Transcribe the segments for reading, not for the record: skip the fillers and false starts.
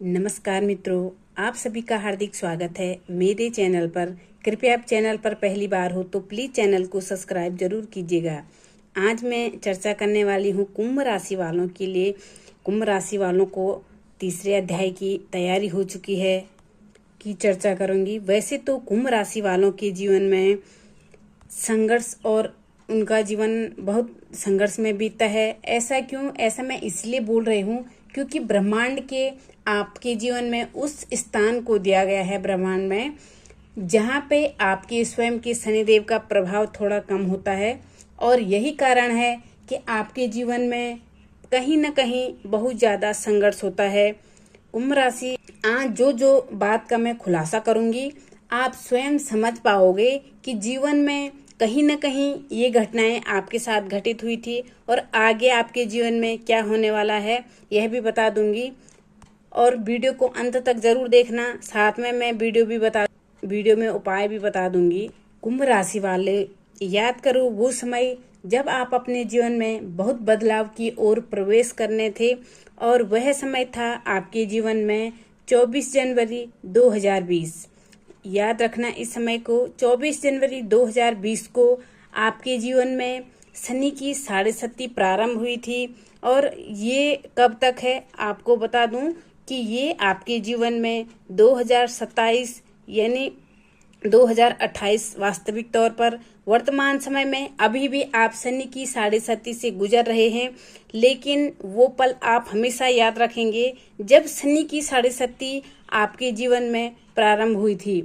नमस्कार मित्रों, आप सभी का हार्दिक स्वागत है मेरे चैनल पर। कृपया आप चैनल पर पहली बार हो तो प्लीज़ चैनल को सब्सक्राइब जरूर कीजिएगा। आज मैं चर्चा करने वाली हूँ कुंभ राशि वालों के लिए। कुंभ राशि वालों को तीसरे अध्याय की तैयारी हो चुकी है की चर्चा करूँगी। वैसे तो कुंभ राशि वालों के जीवन में संघर्ष और उनका जीवन बहुत संघर्ष में बीतता है। ऐसा क्यों? ऐसा मैं इसलिए बोल रही हूँ क्योंकि ब्रह्मांड के आपके जीवन में उस स्थान को दिया गया है ब्रह्मांड में जहाँ पे आपके स्वयं के शनिदेव का प्रभाव थोड़ा कम होता है। और यही कारण है कि आपके जीवन में कहीं ना कहीं बहुत ज़्यादा संघर्ष होता है। कुंभ राशि, आज जो बात का मैं खुलासा करूँगी आप स्वयं समझ पाओगे कि जीवन में कहीं न कहीं ये घटनाएं आपके साथ घटित हुई थी और आगे आपके जीवन में क्या होने वाला है यह भी बता दूंगी। और वीडियो को अंत तक जरूर देखना, साथ में मैं वीडियो में उपाय भी बता दूंगी। कुंभ राशि वाले, याद करो वो समय जब आप अपने जीवन में बहुत बदलाव की ओर प्रवेश करने थे और वह समय था आपके जीवन में 24 जनवरी 2020। याद रखना इस समय को, 24 जनवरी 2020 को आपके जीवन में शनि की साढ़े सती प्रारंभ हुई थी। और ये कब तक है आपको बता दूं कि ये आपके जीवन में 2027 यानी 2028 वास्तविक तौर पर वर्तमान समय में अभी भी आप शनि की साढ़े सती से गुजर रहे हैं। लेकिन वो पल आप हमेशा याद रखेंगे जब शनि की साढ़े सती आपके जीवन में प्रारंभ हुई थी।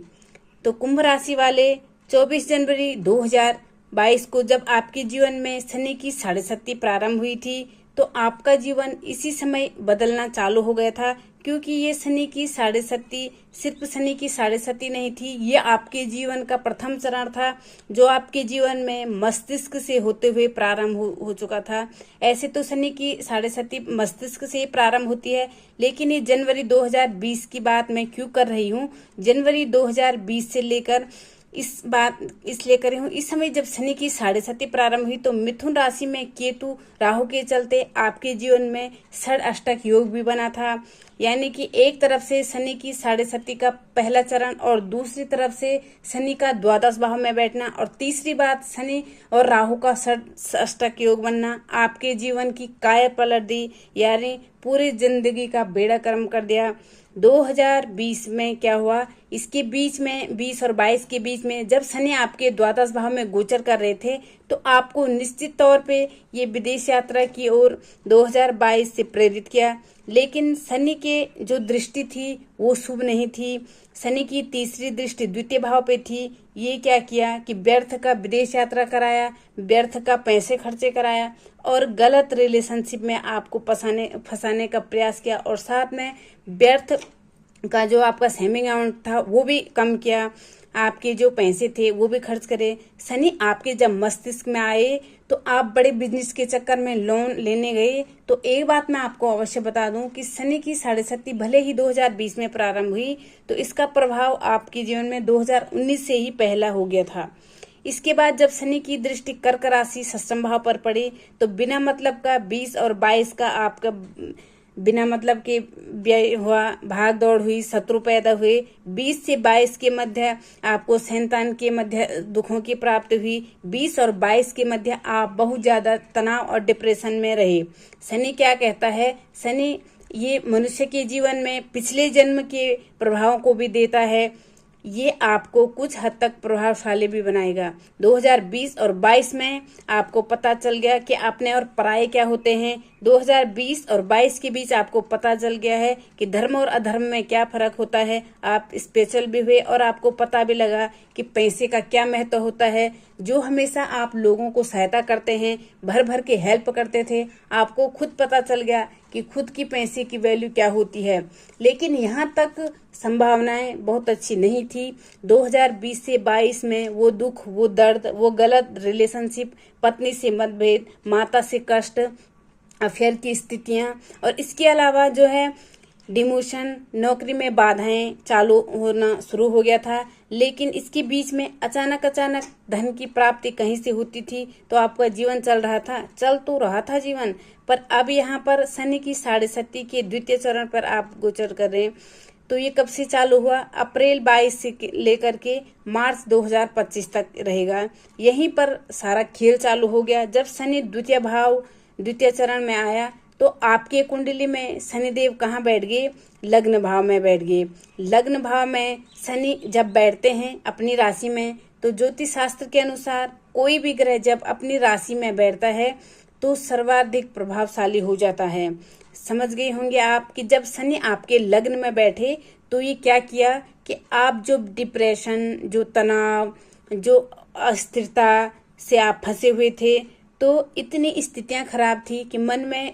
तो कुंभ राशि वाले, 24 जनवरी 2022 को जब आपके जीवन में शनि की साढ़े सती प्रारंभ हुई थी तो आपका जीवन इसी समय बदलना चालू हो गया था। क्योंकि ये शनि की साढ़े सती सिर्फ शनि की साढ़े सती नहीं थी, ये आपके जीवन का प्रथम चरण था जो आपके जीवन में मस्तिष्क से होते हुए प्रारंभ हो चुका था। ऐसे तो शनि की साढ़े सती मस्तिष्क से प्रारंभ होती है, लेकिन ये जनवरी 2020 की बात मैं क्यों कर रही हूँ, जनवरी 2020 से लेकर इस बात इसलिए कर रही हूँ। इस समय जब शनि की साढ़े सती प्रारंभ हुई तो मिथुन राशि में केतु राहु के चलते आपके जीवन में षड अष्टक योग भी बना था। यानी कि एक तरफ से शनि की साढ़े सती का पहला चरण और दूसरी तरफ से शनि का द्वादश भाव में बैठना और तीसरी बात शनि और राहु का षड अष्टक योग बनना आपके जीवन की काया पलट दी, यानी पूरी जिंदगी का बेड़ा कर्म कर दिया। 2020 में क्या हुआ, इसके बीच में 20 और 22 के बीच में जब शनि आपके द्वादश भाव में गोचर कर रहे थे तो आपको निश्चित तौर पे ये विदेश यात्रा की ओर 2022 से प्रेरित किया। लेकिन शनि के जो दृष्टि थी वो शुभ नहीं थी। शनि की तीसरी दृष्टि द्वितीय भाव पे थी। ये क्या किया कि व्यर्थ का विदेश यात्रा कराया, व्यर्थ का पैसे खर्चे कराया और गलत रिलेशनशिप में आपको फंसाने का प्रयास किया और साथ में व्यर्थ का जो आपका सेविंग अमाउंट था वो भी कम किया, आपके जो पैसे थे वो भी खर्च करे। शनि आपके जब मस्तिष्क में आए तो आप बड़े बिजनेस के चक्कर में लोन लेने गए। तो एक बात मैं आपको अवश्य बता दूं कि शनि की साढ़े सती भले ही 2020 में प्रारंभ हुई तो इसका प्रभाव आपके जीवन में 2019 से ही पहला हो गया था। इसके बाद जब शनि की दृष्टि कर्क राशि सष्टम भाव पर पड़ी तो बिना मतलब का 20 और 22 का आपका बिना मतलब के व्यय हुआ, भाग दौड़ हुई, शत्रु पैदा हुए। 20 से 22 के मध्य आपको संतान के मध्य दुखों की प्राप्ति हुई। 20 और 22 के मध्य आप बहुत ज्यादा तनाव और डिप्रेशन में रहे। शनि क्या कहता है, शनि ये मनुष्य के जीवन में पिछले जन्म के प्रभावों को भी देता है, ये आपको कुछ हद तक प्रभावशाली भी बनाएगा। 2020 और 22 में आपको पता चल गया कि अपने और पराये क्या होते हैं। 2020 और 22 के बीच आपको पता चल गया है कि धर्म और अधर्म में क्या फर्क होता है। आप स्पेशल भी हुए और आपको पता भी लगा कि पैसे का क्या महत्व होता है। जो हमेशा आप लोगों को सहायता करते हैं, भर भर के हेल्प करते थे, आपको खुद पता चल गया कि खुद की पैसे की वैल्यू क्या होती है। लेकिन यहाँ तक संभावनाएं बहुत अच्छी नहीं थी। 2020 से 22 में वो दुख, वो दर्द, वो गलत रिलेशनशिप, पत्नी से मतभेद, माता से कष्ट, अफेयर की स्थितियां और इसके अलावा जो है डिमोशन, नौकरी में बाधाएं चालू होना शुरू हो गया था। लेकिन इसके बीच में अचानक धन की प्राप्ति कहीं से होती थी, तो आपका जीवन चल तो रहा था जीवन। पर अब यहाँ पर शनि की 7.5 के द्वितीय चरण पर आप गोचर कर रहे हैं। तो ये कब से चालू हुआ? अप्रैल 22 से लेकर के मार्च 2025 तक रहेगा। यहीं पर सारा खेल चालू हो गया। जब शनि द्वितीय चरण में आया, तो आपके कुंडली में शनिदेव कहाँ बैठ गए? लग्न भाव में बैठ गए। लग्न भाव में शनि जब बैठते हैं अपनी राशि में, तो ज्योतिष शास्त्र के अनुसार कोई भी ग्रह जब अपनी राशि में बैठता है तो सर्वाधिक प्रभावशाली हो जाता है। समझ गए होंगे आप कि जब शनि आपके लग्न में बैठे तो ये क्या किया कि आप जो डिप्रेशन, जो तनाव, जो अस्थिरता से आप फंसे हुए थे, तो इतनी स्थितियां खराब थी कि मन में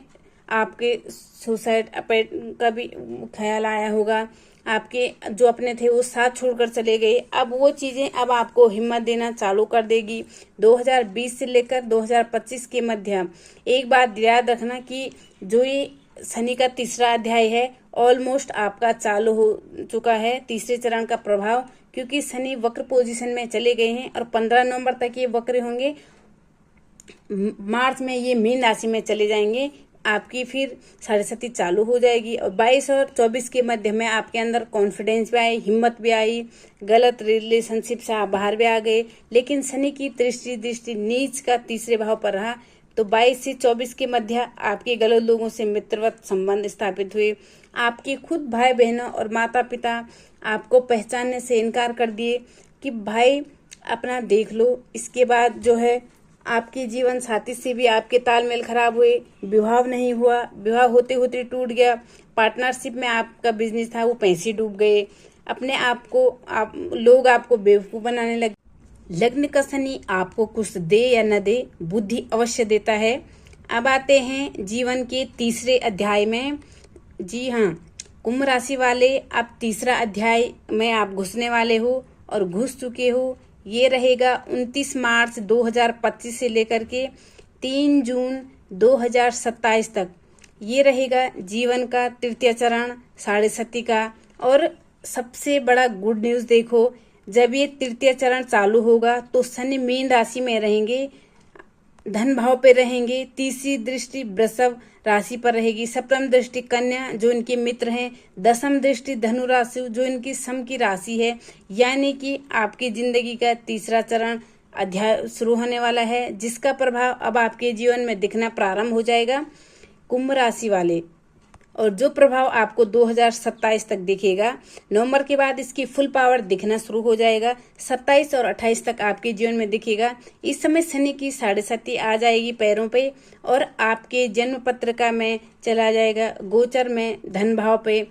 आपके सुसाइड का भी ख्याल आया होगा। आपके जो अपने थे वो साथ छोड़कर चले गए। अब वो चीजें अब आपको हिम्मत देना चालू कर देगी। 2020 से लेकर 2025 के मध्य एक बात याद रखना कि जो ये शनि का तीसरा अध्याय है ऑलमोस्ट आपका चालू हो चुका है, तीसरे चरण का प्रभाव, क्योंकि शनि वक्र पोजीशन में चले गए हैं और 15 नवंबर तक ये वक्र होंगे। मार्च में ये मीन राशि में चले जाएंगे। आपकी फिर 7.5 चालू हो जाएगी और 22 और 24 के मध्य में आपके अंदर कॉन्फिडेंस भी आई, हिम्मत भी आई, गलत रिलेशनशिप से आप बाहर भी आ गए। लेकिन शनि की दृष्टि नीच का तीसरे भाव पर रहा, तो 22 से 24 के मध्य आपके गलत लोगों से मित्रवत संबंध स्थापित हुए। आपके खुद भाई बहनों और माता पिता आपको पहचानने से इनकार कर दिए कि भाई अपना देख लो। इसके बाद जो है आपके जीवन साथी से भी आपके तालमेल खराब हुए, विवाह नहीं हुआ, विवाह होते होते टूट गया। पार्टनरशिप में आपका बिजनेस था वो पैसे डूब गए। अपने आप को लोग आपको बेवकूफ बनाने लगे। लग्न का शनि आपको कुछ दे या न दे, बुद्धि अवश्य देता है। अब आते हैं जीवन के तीसरे अध्याय में। जी हाँ, कुंभ राशि वाले अब तीसरा अध्याय में आप घुसने वाले हो और घुस चुके हो। ये रहेगा 29 मार्च 2025 से लेकर के 3 जून 2027 तक। ये रहेगा जीवन का तृतीय चरण 7.5 का। और सबसे बड़ा गुड न्यूज देखो, जब ये तृतीय चरण चालू होगा तो शनि मीन राशि में रहेंगे, धन भाव पे रहेंगे। तीसरी दृष्टि वृषभ राशि पर रहेगी, सप्तम दृष्टि कन्या जो इनके मित्र हैं, दसम दृष्टि धनु राशि जो इनकी सम की राशि है। यानी कि आपकी जिंदगी का तीसरा चरण अध्याय शुरू होने वाला है, जिसका प्रभाव अब आपके जीवन में दिखना प्रारंभ हो जाएगा कुंभ राशि वाले। और जो प्रभाव आपको 2027 तक दिखेगा, नवंबर के बाद इसकी फुल पावर दिखना शुरू हो जाएगा। 27 और 28 तक आपके जीवन में दिखेगा। इस समय शनि की 7.5 आ जाएगी पैरों पे और आपके जन्म पत्रिका में चला जाएगा, गोचर में धन भाव पे।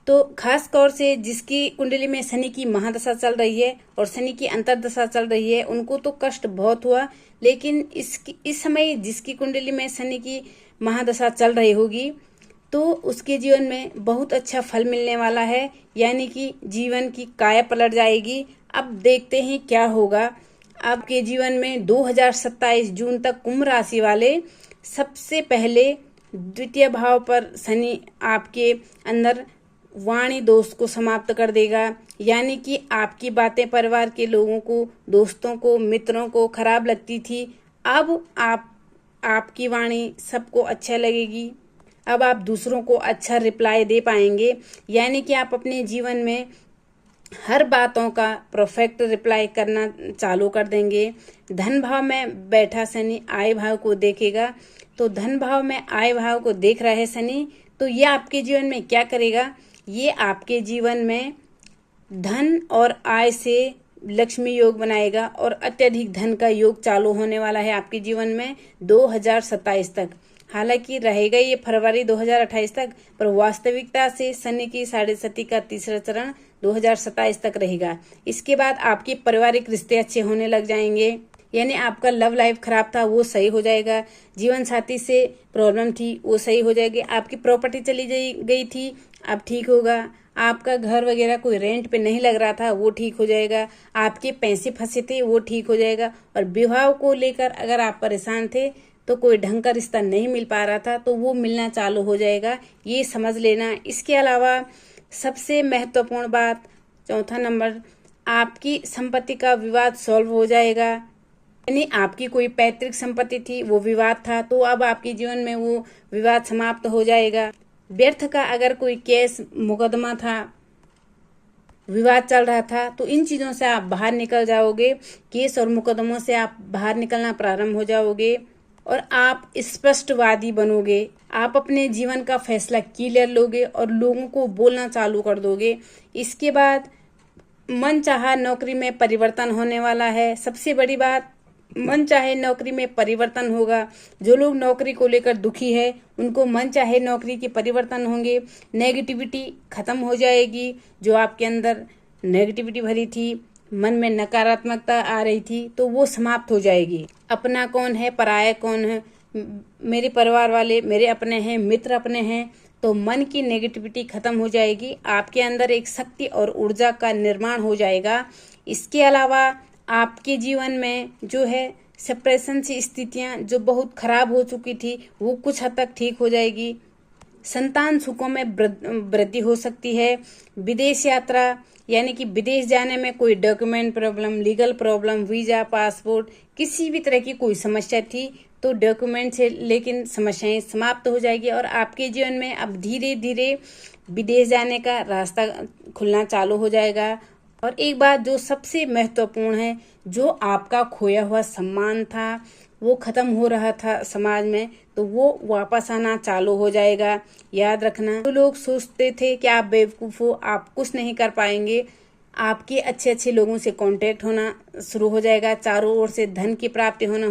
तो खास तौर से जिसकी कुंडली में शनि की महादशा चल रही है और शनि की अंतर्दशा चल रही है, उनको तो कष्ट बहुत हुआ। लेकिन इस समय जिसकी कुंडली में शनि की महादशा चल रही होगी, तो उसके जीवन में बहुत अच्छा फल मिलने वाला है। यानी कि जीवन की काया पलट जाएगी। अब देखते हैं क्या होगा आपके जीवन में। 2027 जून तक कुंभ राशि वाले सबसे पहले द्वितीय भाव पर शनि आपके अंदर वाणी दोष को समाप्त कर देगा। यानी कि आपकी बातें परिवार के लोगों को, दोस्तों को, मित्रों को खराब लगती थी, अब आपकी वाणी सबको अच्छा लगेगी। अब आप दूसरों को अच्छा रिप्लाई दे पाएंगे। यानी कि आप अपने जीवन में हर बातों का परफेक्ट रिप्लाई करना चालू कर देंगे। धन भाव में बैठा शनि आय भाव को देखेगा, तो धन भाव में आय भाव को देख रहा है शनि, तो ये आपके जीवन में क्या करेगा? ये आपके जीवन में धन और आय से लक्ष्मी योग बनाएगा और अत्यधिक धन का योग चालू होने वाला है आपके जीवन में 2027 तक। हालांकि रहेगा ये फरवरी 2028 तक, पर वास्तविकता से शनि की 7.5 का तीसरा चरण 2027 तक रहेगा। इसके बाद आपके पारिवारिक रिश्ते अच्छे होने लग जाएंगे। यानी आपका लव लाइफ खराब था वो सही हो जाएगा, जीवन साथी से प्रॉब्लम थी वो सही हो जाएगी, आपकी प्रॉपर्टी चली गई थी अब ठीक होगा, आपका घर वगैरह कोई रेंट पे नहीं लग रहा था वो ठीक हो जाएगा, आपके पैसे फंसे थे वो ठीक हो जाएगा। और विवाह को लेकर अगर आप परेशान थे तो कोई ढंग का रिश्ता नहीं मिल पा रहा था तो वो मिलना चालू हो जाएगा, ये समझ लेना। इसके अलावा सबसे महत्वपूर्ण बात, चौथा नंबर, आपकी संपत्ति का विवाद सॉल्व हो जाएगा। यानी आपकी कोई पैतृक संपत्ति थी, वो विवाद था, तो अब आपके जीवन में वो विवाद समाप्त हो जाएगा। व्यर्थ का अगर कोई केस मुकदमा था, विवाद चल रहा था, तो इन चीजों से आप बाहर निकल जाओगे। केस और मुकदमों से आप बाहर निकलना प्रारंभ हो जाओगे और आप स्पष्टवादी बनोगे। आप अपने जीवन का फैसला क्लियर लोगे और लोगों को बोलना चालू कर दोगे। इसके बाद मनचाहा नौकरी में परिवर्तन होने वाला है। सबसे बड़ी बात, मनचाहे नौकरी में परिवर्तन होगा। जो लोग नौकरी को लेकर दुखी है उनको मनचाहे नौकरी के परिवर्तन होंगे। नेगेटिविटी खत्म हो जाएगी। जो आपके अंदर नेगेटिविटी भरी थी, मन में नकारात्मकता आ रही थी, तो वो समाप्त हो जाएगी। अपना कौन है, पराया कौन है, मेरे परिवार वाले मेरे अपने हैं, मित्र अपने हैं, तो मन की नेगेटिविटी खत्म हो जाएगी। आपके अंदर एक शक्ति और ऊर्जा का निर्माण हो जाएगा। इसके अलावा आपके जीवन में जो है सेपरेशन की स्थितियां जो बहुत खराब हो चुकी थी, वो कुछ हद तक ठीक हो जाएगी। संतान सुखों में वृद्धि हो सकती है। विदेश यात्रा, यानी कि विदेश जाने में कोई document problem, legal problem, visa, passport, किसी भी तरह की कोई समस्या थी तो डॉक्यूमेंट से लेकिन समस्याएं समाप्त हो जाएगी और आपके जीवन में अब धीरे धीरे विदेश जाने का रास्ता खुलना चालू हो जाएगा। और एक बात जो सबसे महत्वपूर्ण है, जो आपका खोया हुआ सम्मान था, वो खत्म हो रहा था समाज में, तो वो वापस आना चालू हो जाएगा। याद रखना, जो लोग सोचते थे कि आप बेवकूफ़ हो, आप कुछ नहीं कर पाएंगे, आपके अच्छे अच्छे लोगों से कांटेक्ट होना शुरू हो जाएगा। चारों ओर से धन की प्राप्ति होना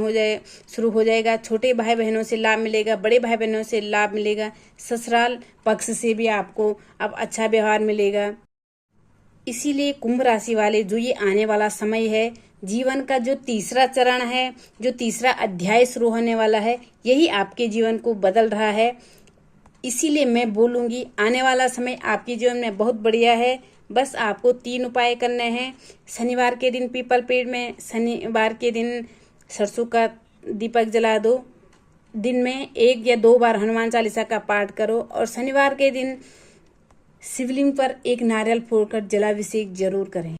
शुरू हो जाएगा। छोटे भाई बहनों से लाभ मिलेगा, बड़े भाई बहनों से लाभ मिलेगा। ससुराल पक्ष से भी आपको अब अच्छा व्यवहार मिलेगा। इसीलिए कुंभ राशि वाले, जो ये आने वाला समय है, जीवन का जो तीसरा चरण है, जो तीसरा अध्याय शुरू होने वाला है, यही आपके जीवन को बदल रहा है। इसीलिए मैं बोलूँगी आने वाला समय आपके जीवन में बहुत बढ़िया है। बस आपको 3 उपाय करने हैं। शनिवार के दिन पीपल पेड़ में, शनिवार के दिन सरसों का दीपक जला दो। दिन में 1 या 2 बार हनुमान चालीसा का पाठ करो और शनिवार के दिन शिवलिंग पर एक नारियल फोड़कर जलाभिषेक जरूर करें।